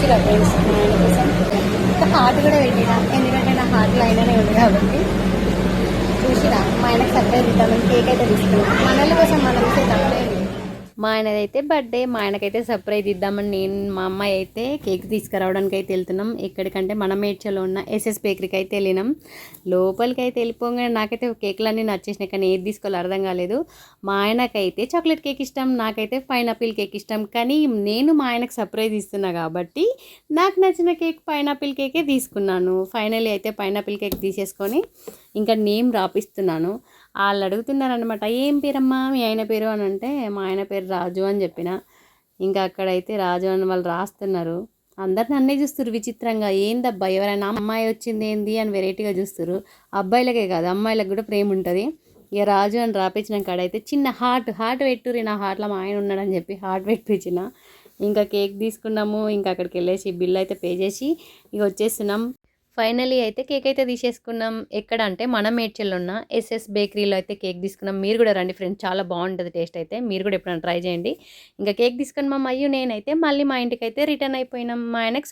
చూసిరా ఫ్రెండ్స్ మా ఆయన కోసం ఇంకా హార్ట్ కూడా పెట్టినా, ఎందుకంటే నా హార్ట్లో అయిననే ఉంది కాబట్టి. చూసిరా మా ఆయనకు సర్ప్రైజ్ ఇద్దామని కేక్ అయితే తీసుకున్నాం. మనల కోసం మనం సర్ప్రైజ్. మా ఆయనదైతే బర్త్డే, మా ఆయనకైతే సర్ప్రైజ్ ఇద్దామని నేను మా అమ్మాయి అయితే కేక్ తీసుకురావడానికి అయితే వెళ్తున్నాం. ఎక్కడికంటే మన మేడ్చలో ఉన్న ఎస్ఎస్ బేకరీకి అయితే వెళ్ళినాం. లోపలికి అయితే వెళ్ళిపోగానే నాకైతే కేక్లన్నీ నచ్చేసినాయి, కానీ ఏది తీసుకోవాలో అర్థం కాలేదు. మా ఆయనకైతే చాక్లెట్ కేక్ ఇష్టం, నాకైతే పైనాపిల్ కేక్ ఇష్టం. కానీ నేను మా ఆయనకు సర్ప్రైజ్ ఇస్తున్నా కాబట్టి నాకు నచ్చిన కేక్ పైనాపిల్ కేకే తీసుకున్నాను. ఫైనల్లీ అయితే పైనాపిల్ కేక్ తీసేసుకొని ఇంకా నేమ్ రాపిస్తున్నాను. వాళ్ళు అడుగుతున్నారనమాట, ఏం పేరమ్మా మీ ఆయన పేరు అని అంటే మా ఆయన పేరు రాజు అని చెప్పిన. ఇంకా అక్కడైతే రాజు అని వాళ్ళు రాస్తున్నారు. అందరు నన్నే చూస్తారు విచిత్రంగా, ఏందబ్బా ఎవరైనా అమ్మాయి వచ్చింది ఏంది అని వెరైటీగా చూస్తారు. అబ్బాయిలకే కాదు అమ్మాయిలకు కూడా ప్రేమ ఉంటుంది. ఇక రాజు అని రాపించిన కాడైతే చిన్న హార్ట్ పెట్టుర్రి, నా హార్ట్లో మా ఆయన ఉన్నాడని చెప్పి హార్ట్ పెట్టించిన. ఇంకా కేక్ తీసుకున్నాము. ఇంకా అక్కడికి వెళ్ళేసి బిల్ అయితే పే చేసి ఇక వచ్చేస్తున్నాం. ఫైనలీ అయితే కేక్ అయితే తీసేసుకున్నాం. ఎక్కడ అంటే మన మేడ్చల్లో ఉన్న ఎస్ఎస్ బేకరీలో అయితే కేక్ తీసుకున్నాం. మీరు కూడా రండి ఫ్రెండ్స్, చాలా బాగుంటుంది టేస్ట్ అయితే. మీరు కూడా ఎప్పుడైనా ట్రై చేయండి. ఇంకా కేక్ తీసుకుని మా మయ్యు నేనైతే మళ్ళీ మా ఇంటికి అయితే రిటర్న్ అయిపోయినాం. మా ఆయనకు